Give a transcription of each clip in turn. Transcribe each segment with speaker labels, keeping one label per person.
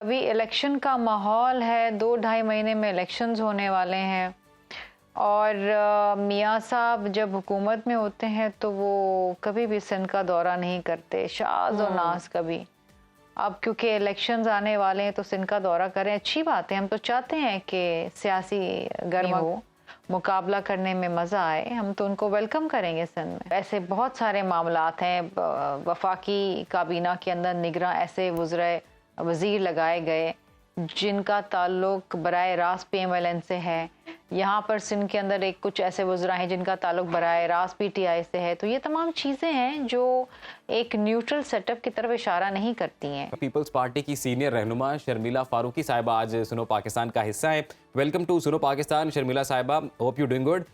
Speaker 1: अभी इलेक्शन का माहौल है, 2-2.5 महीने में इलेक्शंस होने वाले हैं और मियाँ साहब जब हुकूमत में होते हैं तो वो कभी भी सिंध का दौरा नहीं करते, शाज़ और नाज कभी। अब क्योंकि इलेक्शंस आने वाले हैं तो सिंध का दौरा करें, अच्छी बात है। हम तो चाहते हैं कि सियासी गर्मी हो, मुकाबला करने में मज़ा आए, हम तो उनको वेलकम करेंगे सिंध में। ऐसे बहुत सारे मामलात हैं, वफाकी काबीना के अंदर निगरां ऐसे वज़ीर वज़ीर लगाए गए जिनका ताल्लुक बराए रास्त PMLN से है। यहाँ पर सिंध के अंदर एक कुछ ऐसे वज़रा हैं जिनका ताल्लुक बराए रास्त PTI से है। तो ये तमाम चीज़ें हैं जो एक न्यूट्रल सेटअप की तरफ इशारा नहीं करती हैं।
Speaker 2: पीपल्स पार्टी की सीनियर रहनुमा शर्मिला फारूकी साहिबा आज सुनो पाकिस्तान का हिस्सा है। वेलकम टू सुनो पाकिस्तान शर्मिला साहिबा, होप यू डूइंग गुड।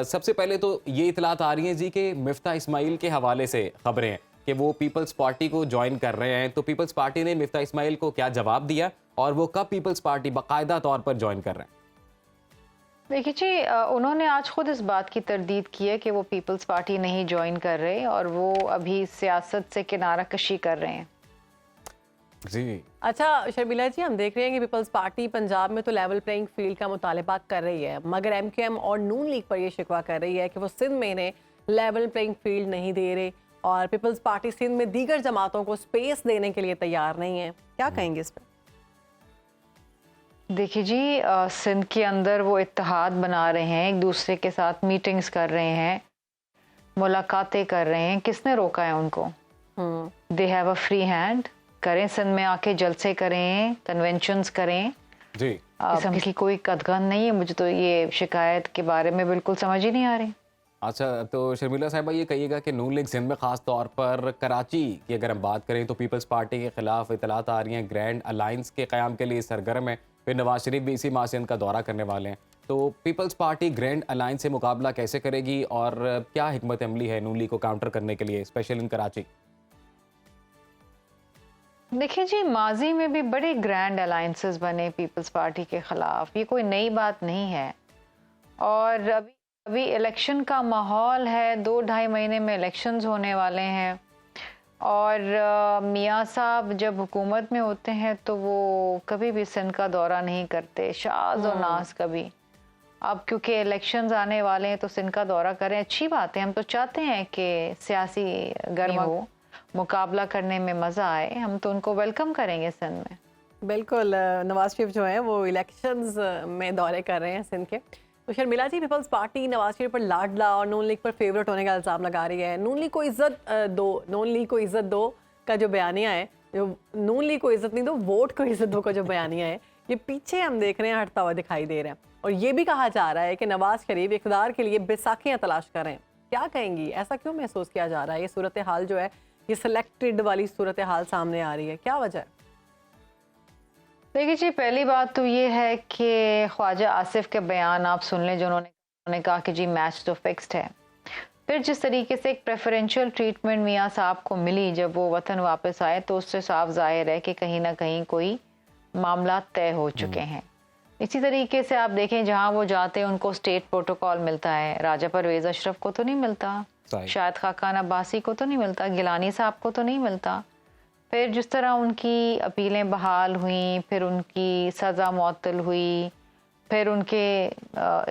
Speaker 2: सबसे पहले तो ये इतलात आ रही हैं जी कि मिफ्ता इस्माइल के हवाले से खबरें हैं कि वो पीपल्स पार्टी को ज्वाइन कर रहे हैं। तो पीपल्स पार्टी ने मिफ्ता इस्माइल को क्या जवाब दिया और वो कब पीपल्स पार्टी बाकायदा तौर पर ज्वाइन कर रहे हैं?
Speaker 1: देखिए जी, उन्होंने आज खुद इस बात की तरदीद की है कि वो पीपल्स पार्टी नहीं ज्वाइन कर रहे और वो अभी सियासत से किनारा कशी कर रहे हैं।
Speaker 2: जी
Speaker 3: अच्छा शर्मिला जी, हम देख रहे हैं कि पीपल्स पार्टी पंजाब में तो लेवल प्लेइंग फील्ड का मुतालबा कर रही है, मगर MQM और नून लीग पर यह शिकवा कर रही है कि वो सिंध में इन्हें लेवल प्लेइंग फील्ड नहीं दे रहे और पीपल्स पार्टी सिंध में दीगर जमातों को स्पेस देने के लिए तैयार नहीं है। क्या कहेंगे इस पर?
Speaker 1: देखिए जी, सिंध के अंदर वो इत्तेहाद बना रहे हैं, एक दूसरे के साथ मीटिंग्स कर रहे हैं, मुलाकातें कर रहे हैं। किसने रोका है उनको? They have a free hand. करें, सिंध में आके जलसे करें, कन्वेंशंस करें।
Speaker 2: जी
Speaker 1: किस्म की कोई कदगन नहीं है। मुझे तो ये शिकायत के बारे में बिल्कुल समझ ही नहीं आ रही।
Speaker 2: अच्छा, तो शर्मिला साहिबा ये कहिएगा कि नून लीग सिंध में खास तौर पर कराची की अगर हम बात करें तो पीपल्स पार्टी के खिलाफ इतलात आ रही हैं, ग्रैंड अलायंस के क़याम के लिए सरगर्म है। फिर नवाज शरीफ भी इसी माह सिंध का दौरा करने वाले हैं। तो पीपल्स पार्टी ग्रैंड अलायंस से मुकाबला कैसे करेगी और क्या हिकमत अमली है नून लीग को काउंटर करने के लिए, स्पेशल इन कराची?
Speaker 1: देखिए जी, माजी में भी बड़े ग्रैंड अलायंसेस बने पीपल्स पार्टी के खिलाफ, ये कोई नई बात नहीं है। और अभी इलेक्शन का माहौल है, 2-2.5 महीने में इलेक्शंस होने वाले हैं और मियाँ साहब जब हुकूमत में होते हैं तो वो कभी भी सिंध का दौरा नहीं करते, शाज़ और नाज कभी। अब क्योंकि इलेक्शंस आने वाले हैं तो सिंध का दौरा करें, अच्छी बात है। हम तो चाहते हैं कि सियासी गर्मी हो, मुकाबला करने में मज़ा आए, हम तो उनको वेलकम करेंगे सिंध में।
Speaker 3: बिल्कुल, नवाज शरीफ जो है वो इलेक्शंस में दौरे कर रहे हैं सिंध के। तो शर्मिला जी, पीपल्स पार्टी नवाज शरीफ पर लाडला और नून लीग पर फेवरेट होने का इल्ज़ाम लगा रही है। नून लीग को इज्जत दो का जो बयानिया है, जो नून लीग को इज्जत नहीं दो, वोट को इज्जत दो का जो बयानिया है, ये पीछे हम देख रहे हैं हटता हुआ दिखाई दे रहा है। और ये भी कहा जा रहा है कि नवाज शरीफ इक़्तिदार के लिए बैसाखियाँ तलाश कर रहे हैं। क्या कहेंगी, ऐसा क्यों महसूस किया जा रहा है? ये सूरत हाल जो है, ये सिलेक्टेड वाली सूरत हाल सामने आ रही है, क्या वजह है?
Speaker 1: देखिए जी, पहली बात तो ये है कि ख्वाजा आसिफ के बयान आप सुन लें, जो उन्होंने कहा कि जी मैच तो फिक्स्ड है। फिर जिस तरीके से एक प्रेफरेंशियल ट्रीटमेंट मियाँ साहब को मिली जब वो वतन वापस आए, तो उससे साफ जाहिर है कि कहीं ना कहीं कोई मामला तय हो चुके हैं। इसी तरीके से आप देखें, जहाँ वो जाते हैं उनको स्टेट प्रोटोकॉल मिलता है, राजा परवेज अशरफ को तो नहीं मिलता, शायद खाकान अब्बासी को तो नहीं मिलता, गिलानी साहब को तो नहीं मिलता। फिर जिस तरह उनकी अपीलें बहाल हुई, फिर उनकी सज़ा मुअत्तल हुई, फिर उनके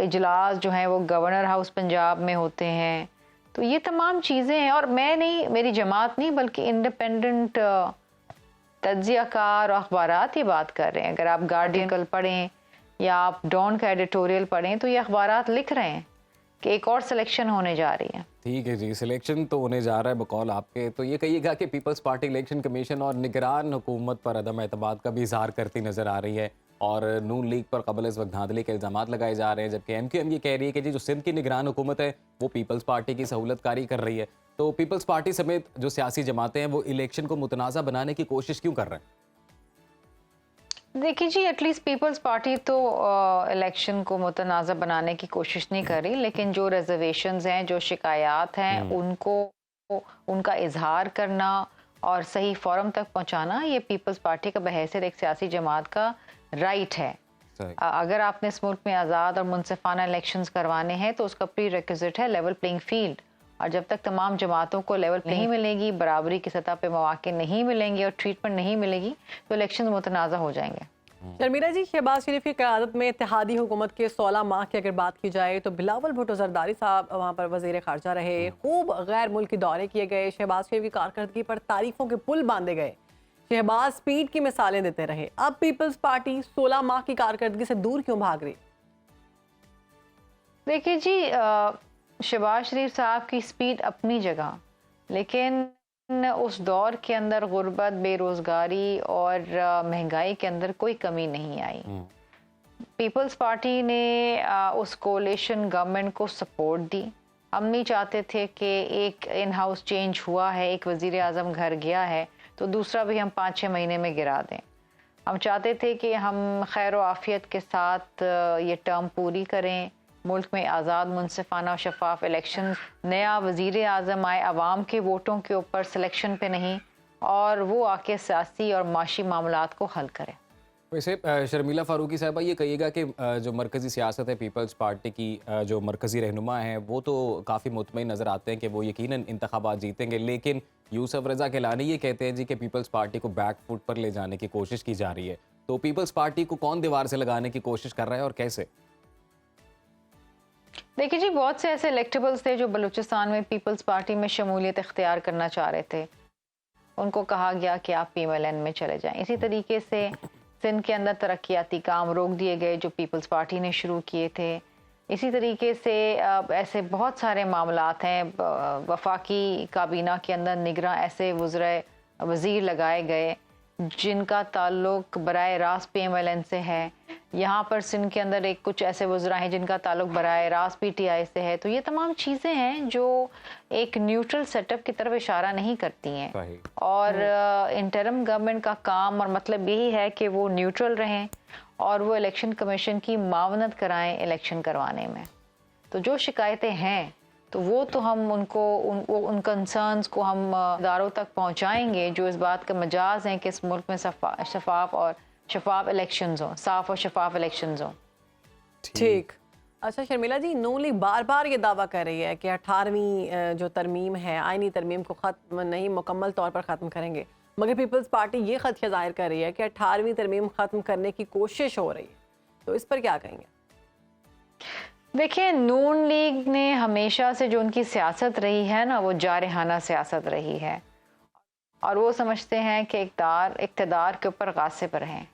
Speaker 1: इजलास जो हैं वो गवर्नर हाउस पंजाब में होते हैं। तो ये तमाम चीज़ें हैं और मैं नहीं, मेरी जमात नहीं, बल्कि इंडिपेंडेंट तज्ज़ियाकार और अखबारात ये बात कर रहे हैं। अगर आप गार्डियन कल पढ़ें या आप डॉन का एडिटोरियल पढ़ें तो ये अखबारात लिख रहे हैं कि एक और सिलेक्शन होने जा रही है।
Speaker 2: ठीक है जी, सिलेक्शन तो होने जा रहा है बकौल आपके। तो ये कहिएगा कि पीपल्स पार्टी इलेक्शन कमीशन और निगरान हुकूमत पर अदम एतमाद का भी इजहार करती नजर आ रही है और नून लीग पर कबल इस वक्त धांधली के इल्जाम लगाए जा रहे हैं, जबकि MQM ये कह रही है कि जी जो सिंध की निगरान हुकूमत है वो पीपल्स पार्टी की सहूलतकारी कर रही है। तो पीपल्स पार्टी समेत जो सियासी जमातें हैं वो इलेक्शन को मुतनाज़ा बनाने की कोशिश क्यों कर रहे हैं?
Speaker 1: देखिए जी, एटलीस्ट पीपल्स पार्टी तो इलेक्शन को मुतनाज़ा बनाने की कोशिश नहीं कर रही, लेकिन जो रिजर्वेशंस हैं, जो शिकायत हैं, उनको उनका इजहार करना और सही फोरम तक पहुंचाना, ये पीपल्स पार्टी का बहैसियत एक सियासी जमात का राइट है। अगर आपने इस मुल्क में आज़ाद और मुनसिफाना इलेक्शंस करवाने हैं तो उसका प्री रिक्विजिट है लेवल प्लेइंग फील्ड, और जब तक तमाम जमातों को लेवल नहीं मिलेगी, बराबरी की सतह पे मौके नहीं मिलेंगे और ट्रीटमेंट नहीं मिलेगी, तो इलेक्शन मुतनाज़ा हो जाएंगे।
Speaker 3: शर्मिला जी, शहबाज शरीफ की क़यादत में इत्तेहादी हुकूमत के 16 माह की अगर बात की जाए तो बिलावल भुट्टो जरदारी साहब वहाँ पर वज़ीर ख़ारजा रहे, खूब गैर मुल्की दौरे किए गए, शहबाज शरीफ की कारकर्दगी पर तारीफ़ों के पुल बांधे गए, शहबाज स्पीड की मिसालें देते रहे। अब पीपल्स पार्टी 16 माह की कारकर्दगी से दूर क्यों भाग रही?
Speaker 1: देखिए जी, शहबाज शरीफ साहब की स्पीड अपनी जगह, लेकिन उस दौर के अंदर गुर्बत, बेरोज़गारी और महंगाई के अंदर कोई कमी नहीं आई। पीपल्स पार्टी ने उस कोalition गवर्नमेंट को सपोर्ट दी। हम नहीं चाहते थे कि एक इन हाउस चेंज हुआ है, एक वज़ीर आज़म घर गया है तो दूसरा भी हम 5-6 महीने में गिरा दें। हम चाहते थे कि हम खैर व आफ़ियत के साथ ये टर्म पूरी करें, मुल्क में आज़ाद, मुनसिफाना और शफाफ इलेक्शन, नया वज़ीर आज़म आए अवाम के वोटों के ऊपर, सिलेक्शन पे नहीं, और वो आके सियासी और माशी मामलात को हल करे।
Speaker 2: वैसे शर्मिला फारूकी साहबा, ये कहिएगा कि जो मरकज़ी सियासत है पीपल्स पार्टी की, जो मरकज़ी रहनुमा हैं वो तो काफ़ी मुतमईन नज़र आते हैं कि वो यकीनन इंतखाबात जीतेंगे, लेकिन यूसुफ रज़ा गिलानी ये कहते हैं जी कि पीपल्स पार्टी को बैक फुट पर ले जाने की कोशिश की जा रही है। तो पीपल्स पार्टी को कौन दीवार से लगाने की कोशिश कर रहा है और कैसे?
Speaker 1: देखिए जी, बहुत से ऐसे इलेक्टेबल्स थे जो बलूचिस्तान में पीपल्स पार्टी में शमूलियत इख्तियार करना चाह रहे थे। उनको कहा गया कि आप PMLN में चले जाएं। इसी तरीके से सिंध के अंदर तरक्याती काम रोक दिए गए जो पीपल्स पार्टी ने शुरू किए थे। इसी तरीके से ऐसे बहुत सारे मामलात हैं। वफाकी काबीना के अंदर निगरां ऐसे वज़ीर लगाए गए जिनका ताल्लुक बराए रास्त PMLN से है। यहाँ पर सिंध के अंदर एक कुछ ऐसे वज़रा हैं जिनका ताल्लुक बराए रास्त PTI से है। तो ये तमाम चीज़ें हैं जो एक न्यूट्रल सेटअप की तरफ इशारा नहीं करती हैं, और इंटरम गवर्नमेंट का काम और मतलब यही है कि वो न्यूट्रल रहें और वो इलेक्शन कमीशन की मावनत कराएं इलेक्शन करवाने में। तो जो शिकायतें हैं तो वो तो हम उन कंसर्न्स को हम इदारों तक पहुंचाएंगे जो इस बात का मजाज है कि इस मुल्क में शफाफ इलेक्शंस हो, साफ और शफाफ इलेक्शंस हो।
Speaker 3: ठीक। अच्छा शर्मिला जी, नून लीग बार बार ये दावा कर रही है कि 18वीं जो तरमीम है, आईनी तरमीम को ख़त्म नहीं, मुकम्मल तौर पर ख़त्म करेंगे, मगर पीपल्स पार्टी ये ख़दशा ज़ाहिर कर रही है कि 18वीं तरमीम ख़त्म करने की कोशिश हो रही है। तो इस पर क्या कहेंगे?
Speaker 1: देखिए, नून लीग ने हमेशा से जो उनकी सियासत रही है ना, वो जारहाना सियासत रही है, और वो समझते हैं कि इक़्तिदार के ऊपर गासिब रहें।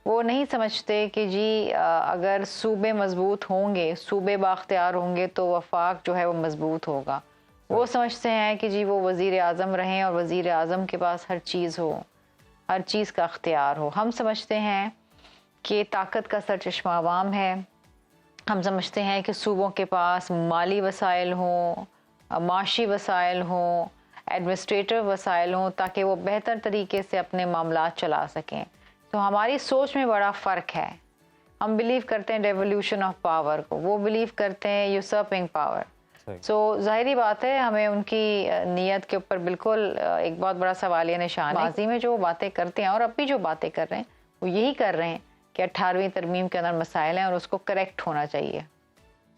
Speaker 1: वो नहीं समझते कि जी अगर सूबे मजबूत होंगे, सूबे बाख्तियार होंगे तो वफाक जो है वो मजबूत होगा। वो समझते हैं कि जी वो वज़ीर आज़म रहें और वज़ीर आज़म के पास हर चीज़ हो, हर चीज़ का अख्तियार हो। हम समझते हैं कि ताकत का सरचश्मा अवाम है। हम समझते हैं कि सूबों के पास माली वसाइल हों, माशी वसाइल हों, एडमिनिस्ट्रेटिव वसाइल हों, ताकि वो बेहतर तरीके से अपने मामलात चला सकें। तो हमारी सोच में बड़ा फ़र्क है। हम बिलीव करते हैं डेवोल्यूशन ऑफ पावर को, वो बिलीव करते हैं यूसर्पिंग पावर। सो ज़ाहिरी बात है हमें उनकी नीयत के ऊपर बिल्कुल एक बहुत बड़ा सवालिया निशान है। माजी में जो बातें करते हैं और अब भी जो बातें कर रहे हैं वो यही कर रहे हैं कि 18वीं तरमीम के अंदर मसाइल हैं और उसको करेक्ट होना चाहिए।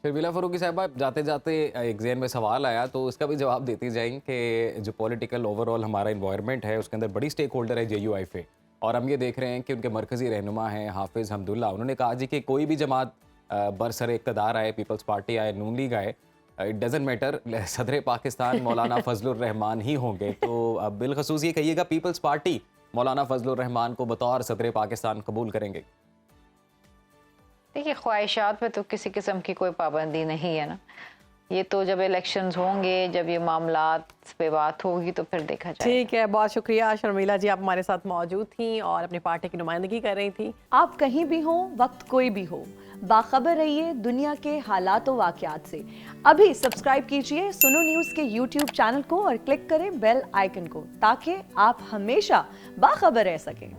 Speaker 2: शर्मिला फारूकी साहबा, जाते जाते एक ज़हन में सवाल आया तो इसका भी जवाब देती जाएं कि जो पॉलिटिकल ओवरऑल हमारा इन्वायरमेंट है उसके अंदर बड़ी स्टेक होल्डर है JUIF, और हम ये देख रहे हैं कि उनके मरकज़ी रहनुमा हैं हाफिज़ हमदुल्ला। उन्होंने कहा जी कि कोई भी जमात बरसर इक़्तिदार आए, पीपल्स पार्टी आए, नून लीग आए, इट डज़न्ट मैटर, सदर पाकिस्तान मौलाना फजलुर रहमान ही होंगे। तो बिलखसूस ये कहिएगा पीपल्स पार्टी मौलाना फजलुर रहमान को बतौर सदर पाकिस्तान कबूल करेंगे?
Speaker 1: देखिए, ख्वाहिशात पे तो किसी किस्म की कोई पाबंदी नहीं है ना। ये तो जब इलेक्शंस होंगे, जब ये मामलात पे बात होगी तो फिर देखा जाएगा।
Speaker 3: ठीक है, बहुत शुक्रिया शर्मिला जी, आप हमारे साथ मौजूद थी और अपनी पार्टी की नुमाइंदगी कर रही थी।
Speaker 4: आप कहीं भी हो, वक्त कोई भी हो, बाखबर रहिए दुनिया के हालात व वाक़यात से। अभी सब्सक्राइब कीजिए सुनो न्यूज़ के YouTube चैनल को और क्लिक करें बेल आइकन को, ताकि आप हमेशा बाखबर रह सकें।